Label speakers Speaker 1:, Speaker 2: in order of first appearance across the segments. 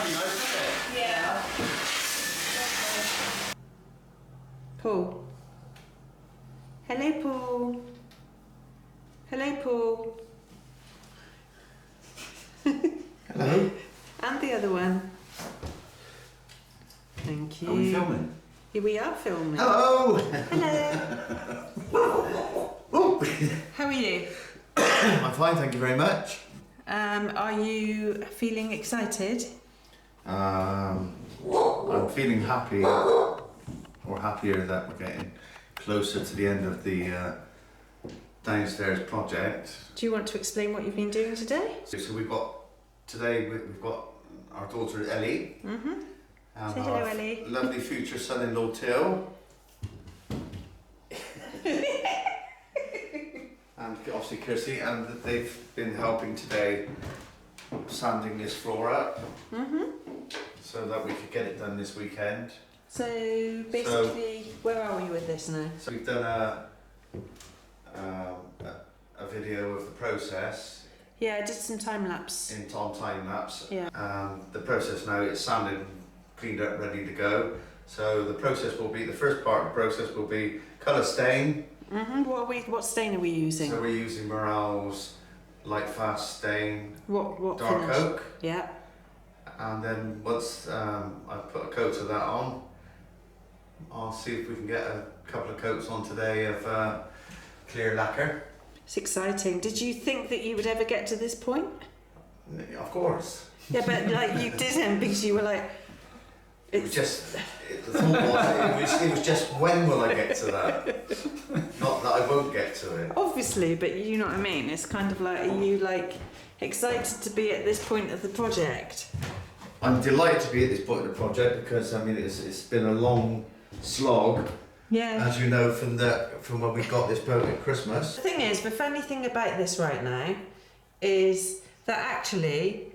Speaker 1: That'd be nice, wouldn't it?
Speaker 2: Yeah.
Speaker 3: Paul. Hello, Paul. Hello, Paul.
Speaker 1: Hello.
Speaker 3: And the other one. Thank you.
Speaker 1: Are we filming?
Speaker 3: Here we are filming.
Speaker 1: Hello.
Speaker 3: Hello. How are you?
Speaker 1: I'm fine, thank you very much.
Speaker 3: Are you feeling excited?
Speaker 1: I'm feeling happy, or happier that we're getting closer to the end of the downstairs project.
Speaker 3: Do you want to explain what you've been doing today?
Speaker 1: So we've got our daughter Ellie.
Speaker 3: Mm-hmm.
Speaker 1: And
Speaker 3: Say hello,
Speaker 1: our
Speaker 3: Ellie.
Speaker 1: lovely future son-in-law Till. And obviously Kirsty, and they've been helping today sanding this floor up.
Speaker 3: Mm-hmm.
Speaker 1: So that we could get it done this weekend.
Speaker 3: So basically, where are we with this now?
Speaker 1: So we've done a video of the process.
Speaker 3: Yeah, I did some time lapse.
Speaker 1: In time lapse.
Speaker 3: Yeah.
Speaker 1: The process now is sanded, cleaned up, ready to go. So the process will be, the first part of the process will be colour stain.
Speaker 3: Mm-hmm. What stain are we using?
Speaker 1: So we're using Morrells Lightfast stain.
Speaker 3: What
Speaker 1: Dark
Speaker 3: finish?
Speaker 1: Oak.
Speaker 3: Yeah.
Speaker 1: And then once I've put a coat of that on, I'll see if we can get a couple of coats on today of clear lacquer.
Speaker 3: It's exciting. Did you think that you would ever get to this point?
Speaker 1: Of course.
Speaker 3: Yeah, but like you didn't, because you were like...
Speaker 1: The thought was, it was just when will I get to that? Not that I won't get to it.
Speaker 3: Obviously, but you know what I mean? It's kind of like, are you like excited to be at this point of the project?
Speaker 1: I'm delighted to be at this point of the project because I mean it's been a long slog.
Speaker 3: Yeah.
Speaker 1: As you know from when we got this boat at Christmas.
Speaker 3: The thing is, the funny thing about this right now is that actually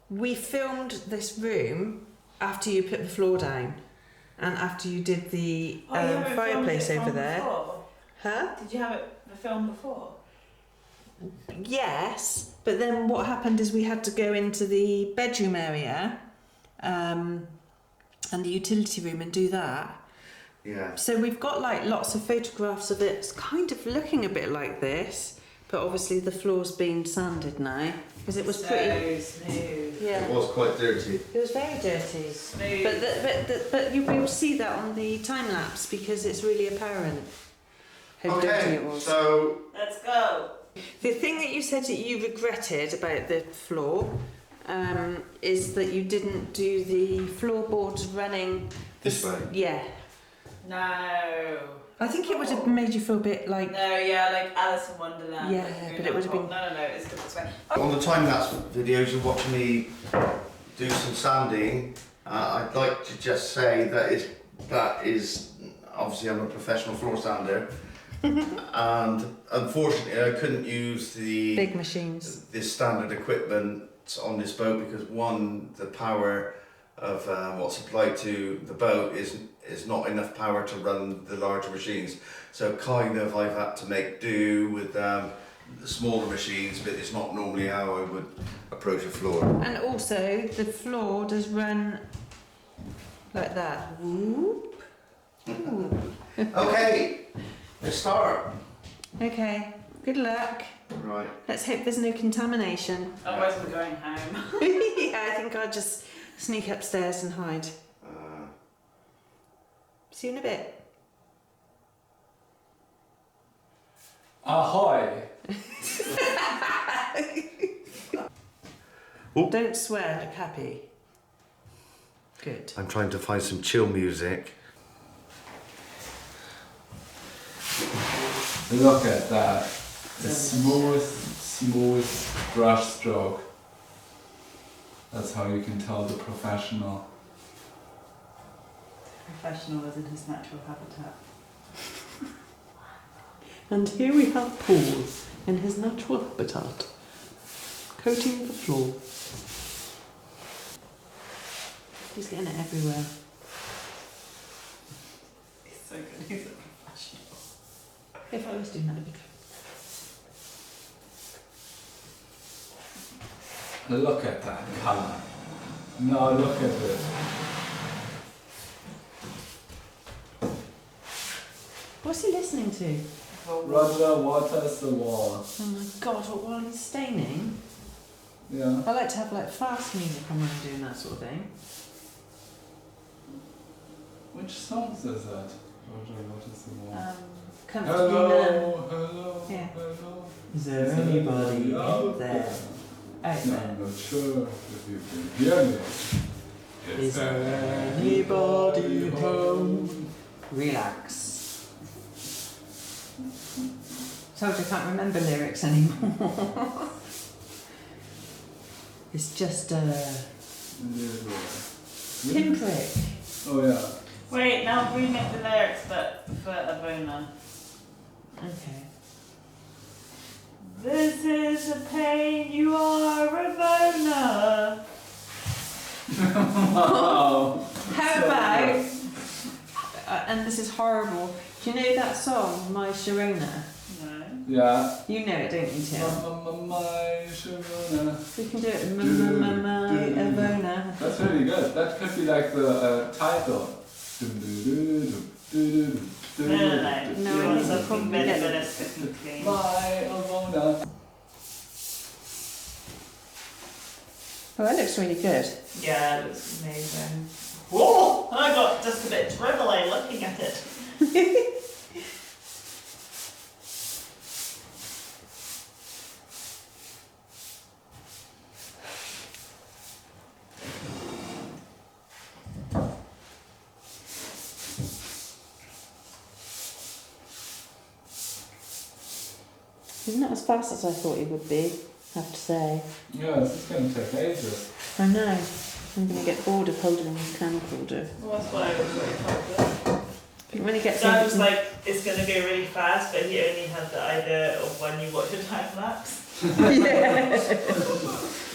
Speaker 3: we filmed this room after you put the floor down and after you did the fireplace over there.
Speaker 2: Before?
Speaker 3: Huh?
Speaker 2: Did you have it filmed before?
Speaker 3: Yes, but then what happened is we had to go into the bedroom area and the utility room and do that.
Speaker 1: Yeah.
Speaker 3: So we've got like lots of photographs of it. It's kind of looking a bit like this, but obviously the floor's been sanded now because it was pretty
Speaker 2: smooth.
Speaker 3: Yeah.
Speaker 1: It was quite dirty.
Speaker 3: It was very dirty.
Speaker 2: Smooth.
Speaker 3: But you will see that on the time lapse because it's really apparent how dirty it was.
Speaker 1: So
Speaker 2: Let's go.
Speaker 3: The thing that you said that you regretted about the floor is that you didn't do the floorboards running
Speaker 1: this way.
Speaker 3: Yeah.
Speaker 2: No.
Speaker 3: I think it would have made you feel a bit like...
Speaker 2: No, yeah, like Alice in Wonderland.
Speaker 3: Yeah, but it would have been...
Speaker 2: No, it's good this way.
Speaker 1: On the time-lapse videos, you watch me do some sanding. I'd like to just say that is obviously I'm a professional floor sander, and unfortunately I couldn't use the
Speaker 3: big machines,
Speaker 1: the standard equipment on this boat because one, the power of what's supplied to the boat is not enough power to run the larger machines. So kind of I've had to make do with the smaller machines, but it's not normally how I would approach a floor.
Speaker 3: and also the floor does run like that. Whoop. Ooh.
Speaker 1: Okay, let's start.
Speaker 3: Okay, good luck.
Speaker 1: Right.
Speaker 3: Let's hope there's no contamination.
Speaker 2: Otherwise we're going home.
Speaker 3: Yeah, I think I'll just sneak upstairs and hide. See you in a bit.
Speaker 4: Ahoy!
Speaker 3: Don't swear, look happy. Good.
Speaker 1: I'm trying to find some chill music.
Speaker 4: Look at that. A smooth brush stroke. That's how you can tell the professional.
Speaker 2: Professional is in his natural habitat.
Speaker 3: And here we have Paul in his natural habitat, coating the floor. He's getting it everywhere.
Speaker 2: He's so good, he's a professional.
Speaker 3: If I was doing that, it'd be good.
Speaker 4: Look at that colour. Now look at it.
Speaker 3: What's he listening to?
Speaker 4: Roger waters the wall.
Speaker 3: Oh my god, what, while he's staining?
Speaker 4: Yeah.
Speaker 3: I like to have like fast music when I'm doing that sort of thing.
Speaker 4: Which songs is that? Roger waters the wall.
Speaker 3: Comfortably
Speaker 4: Hello, hello,
Speaker 3: Yeah.
Speaker 4: hello.
Speaker 3: Is there anybody
Speaker 4: out
Speaker 3: out there? Out
Speaker 4: No,
Speaker 3: there.
Speaker 4: I'm not sure if you can hear me.
Speaker 3: Is there anybody home? Relax. Told you I can't remember lyrics anymore. It's just a pinprick.
Speaker 4: Oh yeah.
Speaker 2: Wait, now remake the lyrics, but for Avona.
Speaker 3: Okay.
Speaker 2: This is a pain, you are Avona.
Speaker 4: Wow.
Speaker 3: How about, and this is horrible, do you know that song, My Sharona?
Speaker 2: No.
Speaker 4: Yeah.
Speaker 3: You know it, don't you, Tim?
Speaker 4: My Sharona.
Speaker 3: We can do it, my Avona.
Speaker 4: That's really good. That could be like the title.
Speaker 2: No,
Speaker 3: No,
Speaker 2: you
Speaker 3: I
Speaker 2: want
Speaker 3: think
Speaker 2: something
Speaker 3: probably get-
Speaker 2: minimalist and clean.
Speaker 4: My Avona.
Speaker 3: Oh, that looks really good.
Speaker 2: Yeah, it looks amazing. Whoa! I got just a bit dribbly looking at it.
Speaker 3: He's not as fast as I thought he would be, I have to say.
Speaker 4: Yeah, this is going to take ages.
Speaker 3: I know. I'm going to get bored of holding his camcorder.
Speaker 2: Well, that's what I was really told.
Speaker 3: I think when he gets
Speaker 2: Sounds
Speaker 3: into-
Speaker 2: like it's going to go really fast, but he only had the idea of when you watch a time lapse.
Speaker 3: Yeah.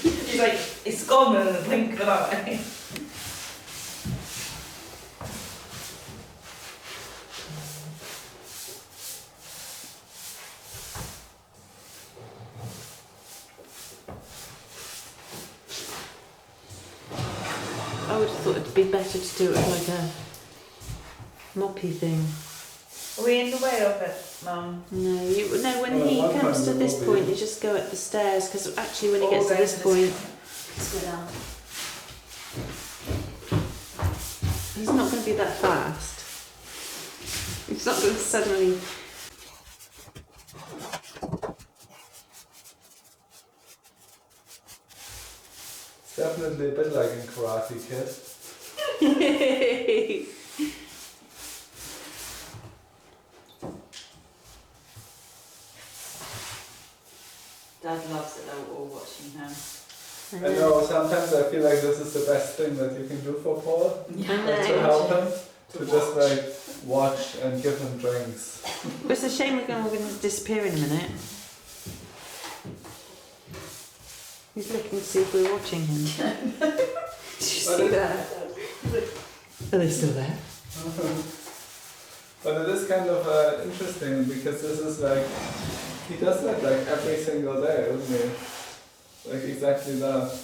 Speaker 2: He's like, it's gone in a blink of an eye.
Speaker 3: I would have thought it'd be better to do it like a moppy thing.
Speaker 2: Are we in the way of it, Mum?
Speaker 3: No, when
Speaker 4: Well,
Speaker 3: he
Speaker 4: one
Speaker 3: comes
Speaker 4: time
Speaker 3: to
Speaker 4: it
Speaker 3: this
Speaker 4: will be.
Speaker 3: point, you just go up the stairs, because actually when he
Speaker 2: Or
Speaker 3: gets to
Speaker 2: go
Speaker 3: this
Speaker 2: to
Speaker 3: point,
Speaker 2: Let's go down.
Speaker 3: he's not going to be that fast. He's not going to suddenly...
Speaker 4: It's definitely a bit like in Karate Kid.
Speaker 2: Dad loves it though, all watching him.
Speaker 4: I know, sometimes I feel like this is the best thing that you can do for Paul. Like to help him. To just like watch and give him drinks.
Speaker 3: But it's a shame we're going to disappear in a minute. He's looking to see if we're watching him. Did you see that? Are they still there?
Speaker 4: But it is kind of interesting because this is like, he does that like every single day, doesn't he? Like exactly that.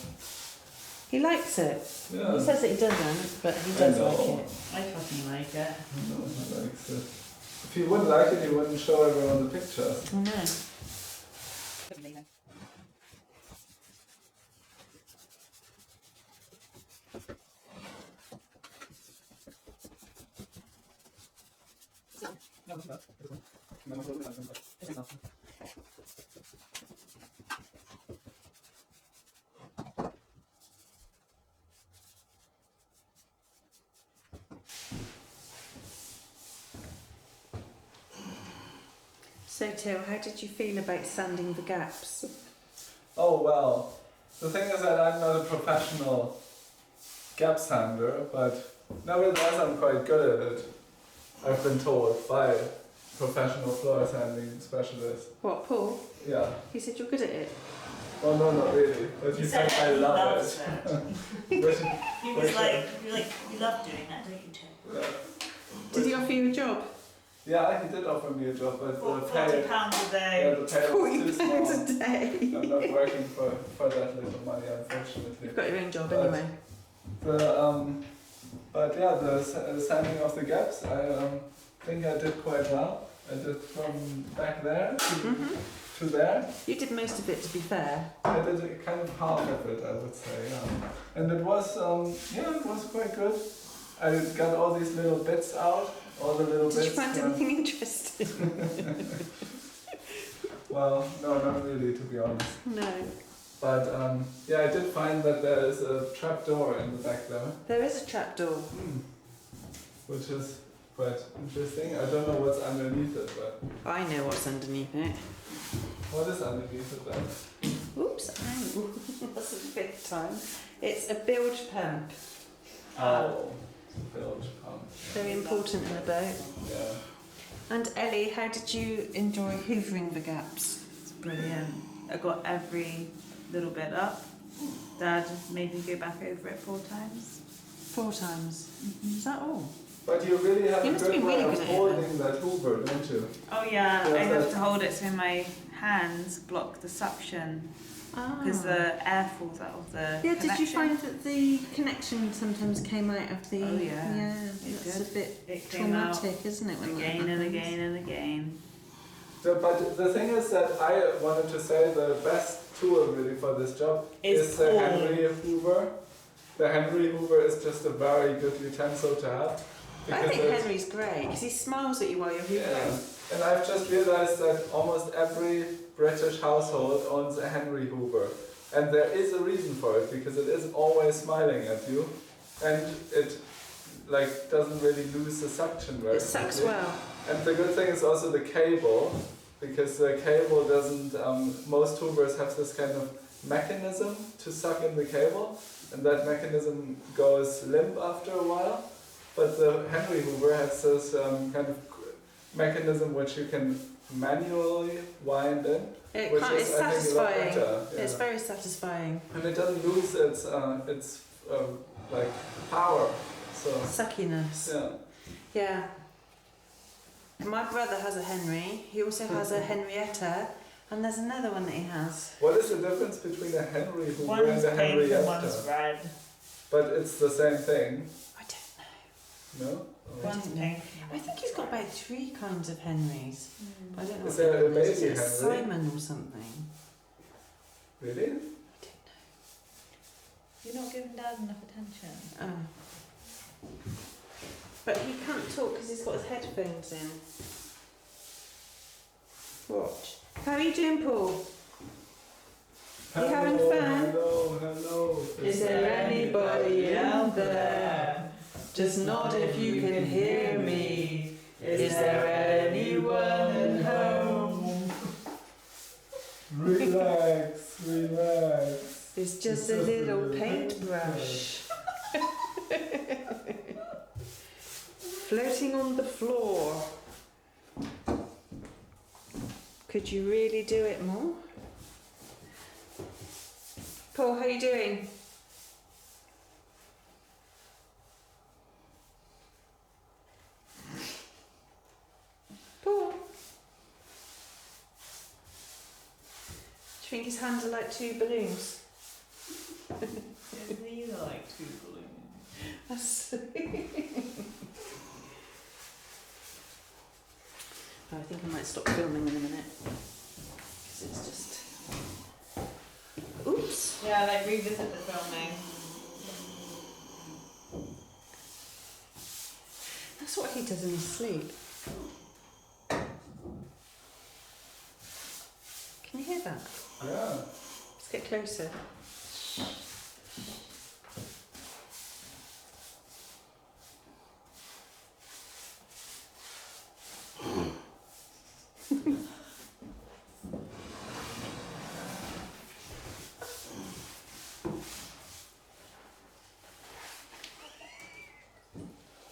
Speaker 3: He likes it.
Speaker 4: Yeah.
Speaker 3: He says that he doesn't, but he does
Speaker 4: I know.
Speaker 3: like it.
Speaker 2: I fucking like it.
Speaker 4: No, he likes it. If he wouldn't like it, he wouldn't show everyone the pictures.
Speaker 3: I know. So Till, how did you feel about sanding the gaps?
Speaker 4: Oh well, the thing is that I'm not a professional gap sander, but nevertheless I'm quite good at it. I've been told by professional floor sanding specialist.
Speaker 3: What, Paul?
Speaker 4: Yeah.
Speaker 3: He said you're good at it.
Speaker 4: Well, no, not really. But he said I love it. Which-
Speaker 2: He was like, you love doing that, don't you, Tim?
Speaker 4: yeah.
Speaker 3: Did he offer you a job?
Speaker 4: Yeah, he did offer me a job, but the
Speaker 2: £40
Speaker 4: pay,
Speaker 2: a
Speaker 4: yeah,
Speaker 2: day.
Speaker 4: the pay was too
Speaker 3: £40
Speaker 4: small.
Speaker 3: a day.
Speaker 4: I'm not working for that little money, unfortunately.
Speaker 3: You've got your own job
Speaker 4: But-
Speaker 3: anyway.
Speaker 4: But yeah, the sanding of the gaps, I think I did quite well. I did from back there to there.
Speaker 3: You did most of it, to be fair.
Speaker 4: I did kind of half of it, I would say, yeah. And it was, it was quite good. I got all these little bits out, all the little
Speaker 3: Did
Speaker 4: bits.
Speaker 3: you find anything interesting?
Speaker 4: Well, no, not really, to be honest.
Speaker 3: No.
Speaker 4: But I did find that there is a trap door in the back there.
Speaker 3: There is a trapdoor.
Speaker 4: Which is quite interesting. I don't know what's underneath it, but
Speaker 3: I know what's underneath it.
Speaker 4: what is underneath it then?
Speaker 3: Oops, ow. That's the fifth time. It's a bilge pump.
Speaker 4: Oh, bilge pump.
Speaker 3: Very important in a boat.
Speaker 4: Yeah.
Speaker 3: And Ellie, how did you enjoy hoovering the gaps?
Speaker 2: It's brilliant. I got every little bit up. Dad made me go back over it 4 times.
Speaker 3: 4 times. Is that all?
Speaker 4: But you really have
Speaker 3: You
Speaker 4: a
Speaker 3: must
Speaker 4: good
Speaker 3: be really
Speaker 4: way of
Speaker 3: good at it,
Speaker 4: holding that hoover, don't you?
Speaker 2: Oh yeah,
Speaker 4: Yeah,
Speaker 2: I have
Speaker 4: that-
Speaker 2: to hold it so my hands block the suction because the air falls out of the
Speaker 3: Yeah, did you
Speaker 2: connection.
Speaker 3: find that the connection sometimes came out of the...
Speaker 2: Oh, yeah.
Speaker 3: Yeah,
Speaker 2: It
Speaker 3: that's
Speaker 2: did.
Speaker 3: a bit
Speaker 2: It came out
Speaker 3: traumatic, isn't it? When
Speaker 2: again
Speaker 3: that
Speaker 2: and
Speaker 3: happens?
Speaker 2: again and again.
Speaker 4: But the thing is that I wanted to say the best tool really for this job is the
Speaker 2: Paul.
Speaker 4: Henry Hoover. The Henry Hoover is just a very good utensil to have.
Speaker 3: I think
Speaker 4: it's-
Speaker 3: Henry's great because he smiles at you while you're hoovering.
Speaker 4: Yeah, and I've just realized that almost every British household owns a Henry Hoover. And there is a reason for it, because it is always smiling at you, and it doesn't really lose the suction very
Speaker 3: It sucks
Speaker 4: quickly.
Speaker 3: well.
Speaker 4: And the good thing is also the cable, because the cable doesn't, most Hoovers have this kind of mechanism to suck in the cable, and that mechanism goes limp after a while. But the Henry Hoover has this kind of mechanism which you can manually wind in,
Speaker 3: It
Speaker 4: which
Speaker 3: can't,
Speaker 4: is,
Speaker 3: it's
Speaker 4: I think, a lot
Speaker 3: satisfying.
Speaker 4: better. Yeah.
Speaker 3: It's very satisfying.
Speaker 4: And it doesn't lose its power. So
Speaker 3: Suckiness.
Speaker 4: yeah.
Speaker 3: Yeah. My brother has a Henry. He also has a Henrietta. And there's another one that he has.
Speaker 4: What is the difference between a Henry Hoover
Speaker 2: One's
Speaker 4: and a
Speaker 2: pink and
Speaker 4: Henrietta?
Speaker 2: one's red.
Speaker 4: But it's the same thing,
Speaker 3: I don't know.
Speaker 4: no? Oh.
Speaker 2: One's
Speaker 3: don't know.
Speaker 2: pink.
Speaker 3: I think he's got about 3 kinds of Henrys. I don't know.
Speaker 4: Is
Speaker 3: what
Speaker 4: there
Speaker 3: the
Speaker 4: a
Speaker 3: other one is.
Speaker 4: baby
Speaker 3: Is it
Speaker 4: Henry?
Speaker 3: Simon or something?
Speaker 4: Really?
Speaker 3: I don't
Speaker 2: You're not giving Dad enough attention.
Speaker 3: know. Oh. But he can't talk because he's got his headphones in. Watch. How are you doing, Paul? You having fun?
Speaker 4: Hello.
Speaker 3: Is there anybody out there? Just nod if you can hear me. Is there anyone home?
Speaker 4: Relax.
Speaker 3: It's just a little paintbrush. Floating on the floor. Could you really do it more? Paul, how are you doing? Paul? Do you think his hands are like 2 balloons?
Speaker 2: These are like 2 balloons.
Speaker 3: That's I think I might stop filming in a minute. Because it's just... Oops.
Speaker 2: Yeah, like revisit the filming.
Speaker 3: That's what he does in his sleep. Can you hear that?
Speaker 4: Yeah.
Speaker 3: Let's get closer.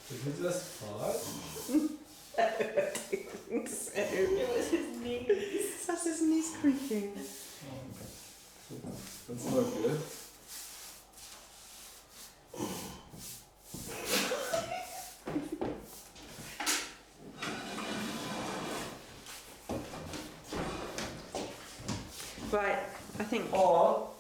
Speaker 4: Did he just fart?
Speaker 3: It was his knees. That's his knees creaking.
Speaker 4: That's not good.
Speaker 3: Right, I think...
Speaker 4: Paul.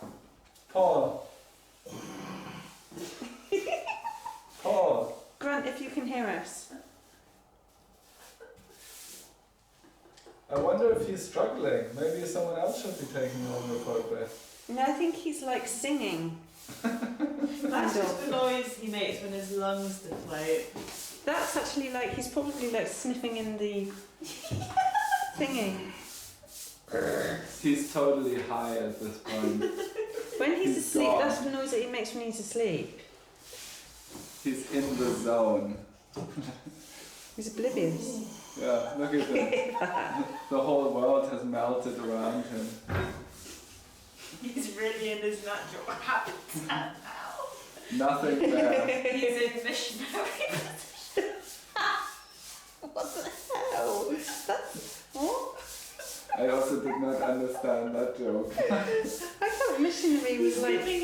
Speaker 3: hear us.
Speaker 4: I wonder if he's struggling. Maybe someone else should be taking over for a bit.
Speaker 3: No, I think he's like singing.
Speaker 2: That's just the noise he makes when his lungs deflate.
Speaker 3: That's actually like, he's probably like sniffing in the thingy.
Speaker 4: He's totally high at this point.
Speaker 3: When he's
Speaker 4: He's
Speaker 3: asleep,
Speaker 4: gone.
Speaker 3: that's the noise that he makes when he's asleep.
Speaker 4: He's in the zone.
Speaker 3: He's oblivious.
Speaker 4: Yeah, look at that. The whole world has melted around him.
Speaker 2: He's really in his natural habitat now.
Speaker 4: Nothing there.
Speaker 2: He's in missionary.
Speaker 3: What the hell? That's, what?
Speaker 4: I also did not understand that joke.
Speaker 3: I thought missionary was
Speaker 2: He's
Speaker 3: like
Speaker 2: giving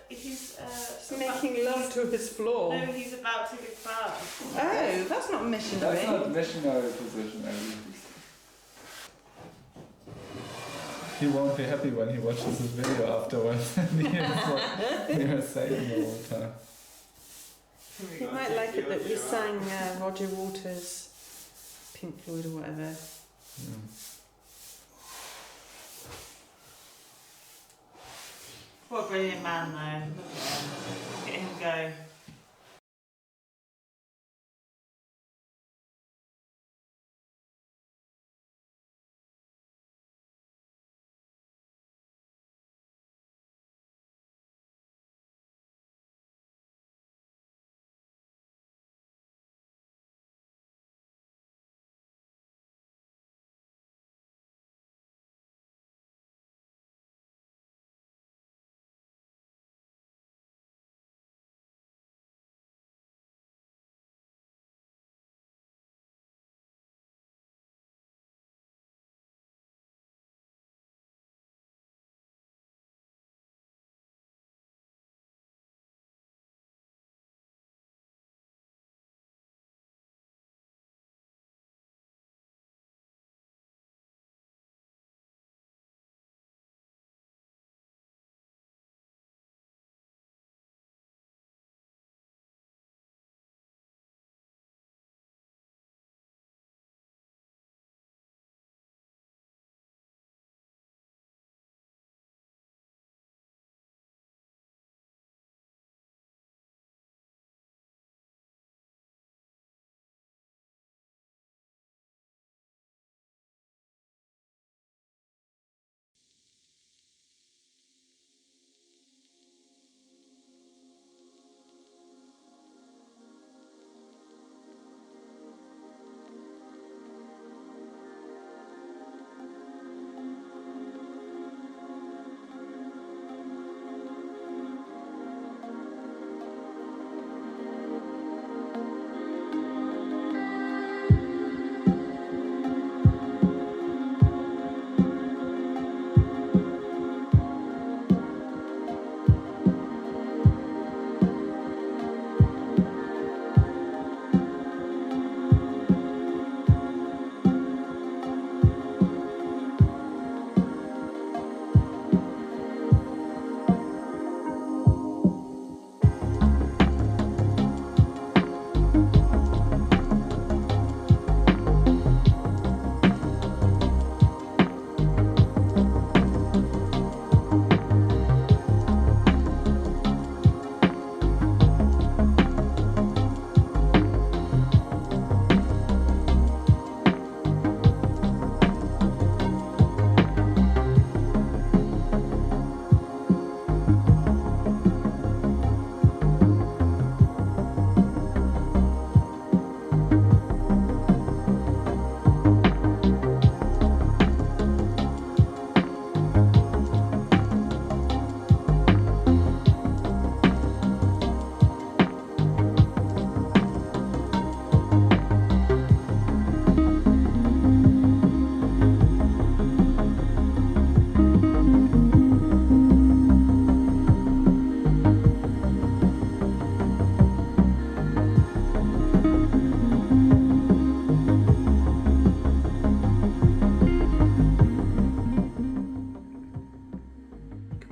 Speaker 2: he's
Speaker 3: making love to his floor.
Speaker 2: No, he's about to give birth.
Speaker 3: Oh, that's not missionary.
Speaker 4: That's not missionary position, Ellie. He won't be happy when he watches this video afterwards and hears what we were saying the whole time.
Speaker 3: He might like it that we sang Roger Waters' Pink Floyd or whatever.
Speaker 2: What a brilliant man, though. Look at him go.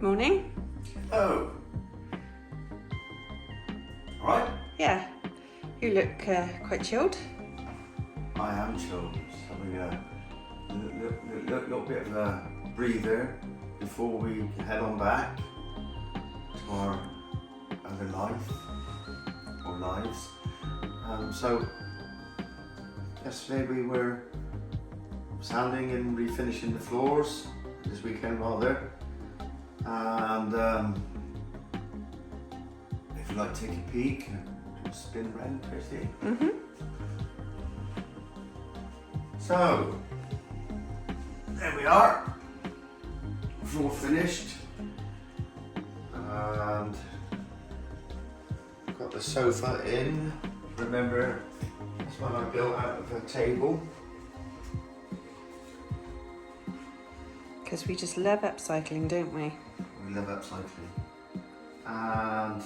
Speaker 3: Morning.
Speaker 1: Oh. Alright.
Speaker 3: Yeah. You look quite chilled.
Speaker 1: I am chilled. Just having a little bit of a breather before we head on back to our other life or lives. So yesterday we were sanding and refinishing the floors this weekend rather, and if you'd like to take a peek, do a spin round, Christy.
Speaker 3: Mm-hmm.
Speaker 1: So there we are, floor finished, and got the sofa in. Remember, this one I built out of a table.
Speaker 3: Because we just love upcycling, don't we?
Speaker 1: We love upcycling. And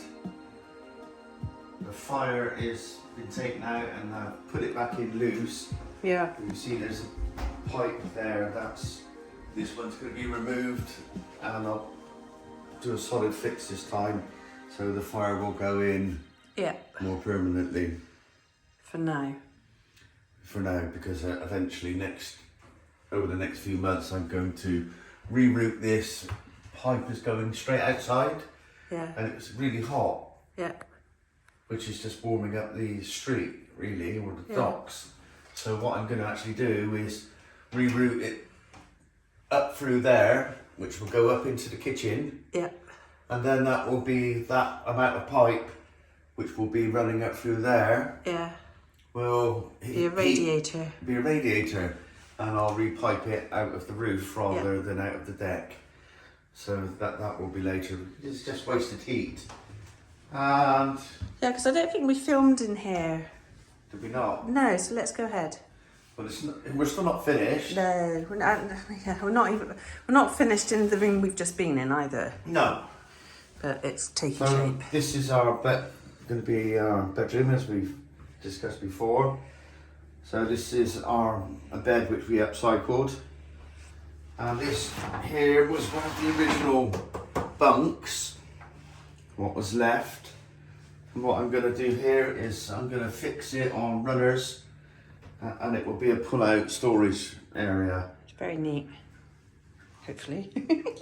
Speaker 1: the fire is been taken out and I've put it back in loose.
Speaker 3: Yeah.
Speaker 1: You see there's a pipe there, this one's going to be removed, and I'll do a solid fix this time so the fire will go in more permanently.
Speaker 3: For now.
Speaker 1: For now, because eventually over the next few months I'm going to reroute this. Pipe is going straight outside, and it's really hot, which is just warming up the street really, or the docks. So what I'm going to actually do is reroute it up through there, which will go up into the kitchen, and then that will be that amount of pipe which will be running up through there. Will
Speaker 3: be a radiator.
Speaker 1: And I'll repipe it out of the roof rather than out of the deck. So that will be later. It's just wasted heat. And
Speaker 3: because I don't think we filmed in here.
Speaker 1: did we not?
Speaker 3: No, so let's go ahead.
Speaker 1: Well, we're still not finished.
Speaker 3: No, we're not finished in the room we've just been in either.
Speaker 1: No.
Speaker 3: But it's taking
Speaker 1: So
Speaker 3: shape.
Speaker 1: this is going to be our bedroom, as we've discussed before. So this is a bed which we upcycled, and this here was one of the original bunks, what was left. And what I'm going to do here is I'm going to fix it on runners, and it will be a pull-out storage area.
Speaker 3: It's very neat, hopefully.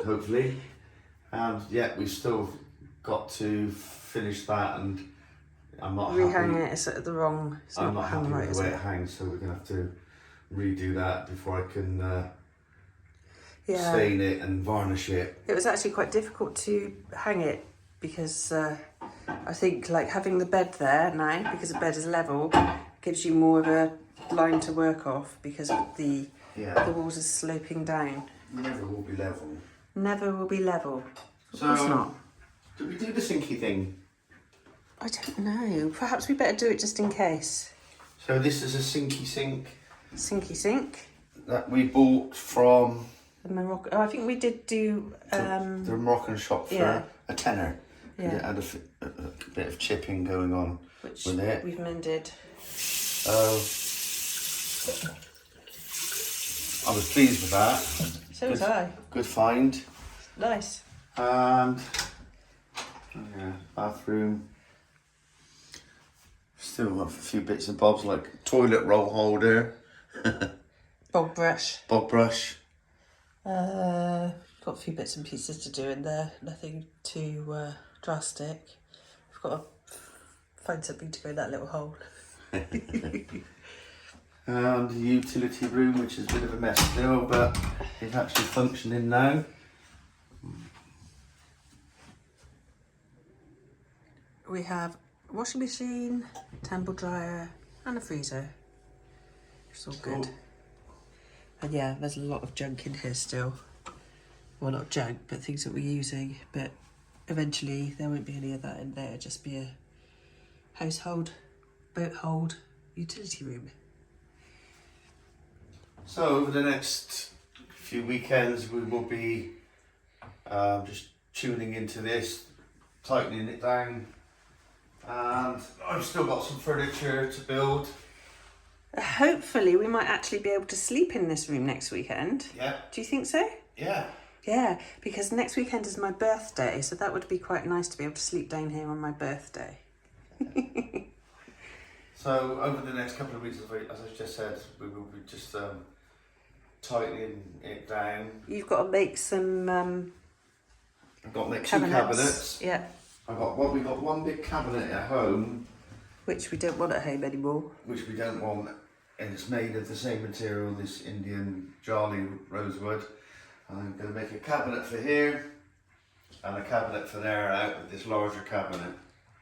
Speaker 1: Hopefully. And we've still got to finish that, and I'm not
Speaker 3: Rehang
Speaker 1: happy.
Speaker 3: it, it's at the wrong. It's
Speaker 1: I'm not
Speaker 3: hung
Speaker 1: happy
Speaker 3: right,
Speaker 1: with the way
Speaker 3: is
Speaker 1: it hangs, so we're gonna have to redo that before I can stain it and varnish it.
Speaker 3: It was actually quite difficult to hang it because I think like having the bed there now, because the bed is level, gives you more of a line to work off because of the walls are sloping down.
Speaker 1: Never will be level.
Speaker 3: Never will be level. Of
Speaker 1: So,
Speaker 3: course not.
Speaker 1: Did we do the sinky thing?
Speaker 3: I don't know. Perhaps we better do it just in case.
Speaker 1: So this is a sinky sink
Speaker 3: Sinky sink.
Speaker 1: that we bought from
Speaker 3: The Morocco. Oh, I think we did do.
Speaker 1: the Moroccan shop for a tenner.
Speaker 3: Yeah.
Speaker 1: It had a bit of chipping going on
Speaker 3: Which
Speaker 1: with it.
Speaker 3: we've mended.
Speaker 1: I was pleased with that.
Speaker 3: So was I.
Speaker 1: Good find.
Speaker 3: Nice.
Speaker 1: And bathroom. Still got a few bits and bobs like toilet roll holder,
Speaker 3: Bog brush.
Speaker 1: bog brush.
Speaker 3: Got a few bits and pieces to do in there. Nothing too drastic. I've got to find something to go in that little hole.
Speaker 1: And the utility room, which is a bit of a mess still, but it's actually functioning now.
Speaker 3: We have a washing machine, tumble dryer, and a freezer. It's all good. And yeah, there's a lot of junk in here still. Well, not junk, but things that we're using. But eventually, there won't be any of that in there. It'll just be a household, boat hold, utility room.
Speaker 1: So over the next few weekends we will be just tuning into this, tightening it down, and I've still got some furniture to build.
Speaker 3: Hopefully we might actually be able to sleep in this room next weekend.
Speaker 1: Yeah.
Speaker 3: Do you think so?
Speaker 1: Yeah.
Speaker 3: Yeah, because next weekend is my birthday, so that would be quite nice to be able to sleep down here on my birthday.
Speaker 1: So over the next couple of weeks, as I just said, we will be just tightening it down.
Speaker 3: You've got to make some
Speaker 1: I've got to make
Speaker 3: cabinets.
Speaker 1: 2 cabinets.
Speaker 3: Yeah.
Speaker 1: We got one big cabinet at home,
Speaker 3: Which we don't want at home anymore.
Speaker 1: which we don't want, and it's made of the same material, this Indian Jali rosewood. And I'm going to make a cabinet for here and a cabinet for there out with this larger cabinet.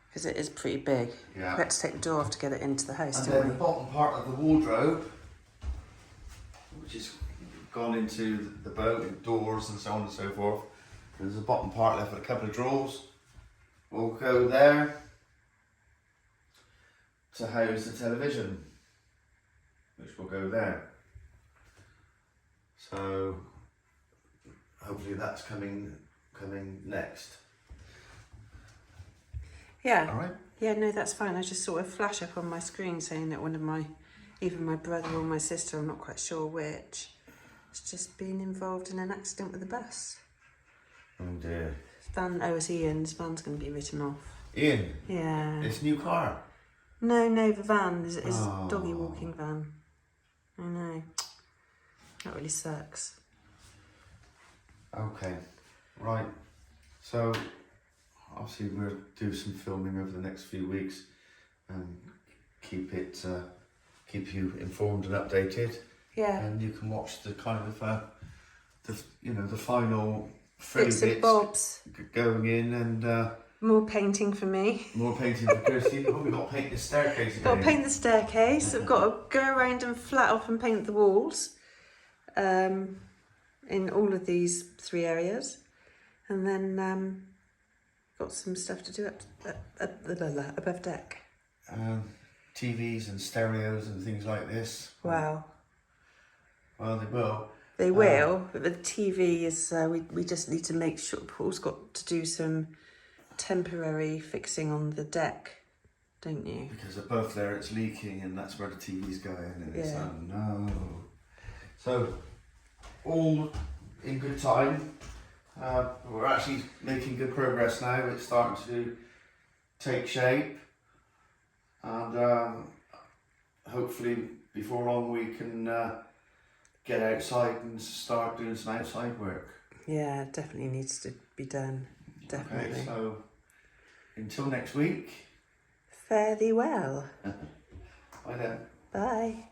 Speaker 3: Because it is pretty big.
Speaker 1: Yeah.
Speaker 3: We had to take the door off to get it into the house,
Speaker 1: And
Speaker 3: didn't
Speaker 1: then the
Speaker 3: we?
Speaker 1: bottom part of the wardrobe, which has gone into the boat and doors and so on and so forth. There's a bottom part left with a couple of drawers. Will go there to house the television, which will go there. So hopefully that's coming next.
Speaker 3: Yeah.
Speaker 1: All right.
Speaker 3: Yeah, no, that's fine. I just saw a flash up on my screen saying that one of either my brother or my sister, I'm not quite sure which, has just been involved in an accident with a bus.
Speaker 1: Oh dear.
Speaker 3: It's Ian's van's going to be written off.
Speaker 1: Ian,
Speaker 3: Yeah.
Speaker 1: this new car.
Speaker 3: No, the van is
Speaker 1: Oh.
Speaker 3: a doggy walking van. I know. That really sucks.
Speaker 1: Okay, right. So obviously we'll do some filming over the next few weeks and keep you informed and updated.
Speaker 3: Yeah.
Speaker 1: And you can watch the kind of the final frilly
Speaker 3: Bits and bobs.
Speaker 1: going in and
Speaker 3: More painting for me.
Speaker 1: more painting for Kirsty. Oh, we've got to paint the staircase again.
Speaker 3: Got to paint the staircase. I've got to go around and flat off and paint the walls. In all of these 3 areas. And then got some stuff to do above deck.
Speaker 1: TVs and stereos and things like this.
Speaker 3: Wow.
Speaker 1: Well, they will.
Speaker 3: They will, but the TV is, we just need to make sure, Paul's got to do some temporary fixing on the deck, don't you?
Speaker 1: Because above there it's leaking and that's where the TV's going and it's,
Speaker 3: Yeah.
Speaker 1: oh no. So, all in good time. We're actually making good progress now. It's starting to take shape. And hopefully before long we can get outside and start doing some outside work.
Speaker 3: Yeah, definitely needs to be done. Definitely.
Speaker 1: Okay, so until next week.
Speaker 3: Fare thee well.
Speaker 1: Bye then.
Speaker 3: Bye.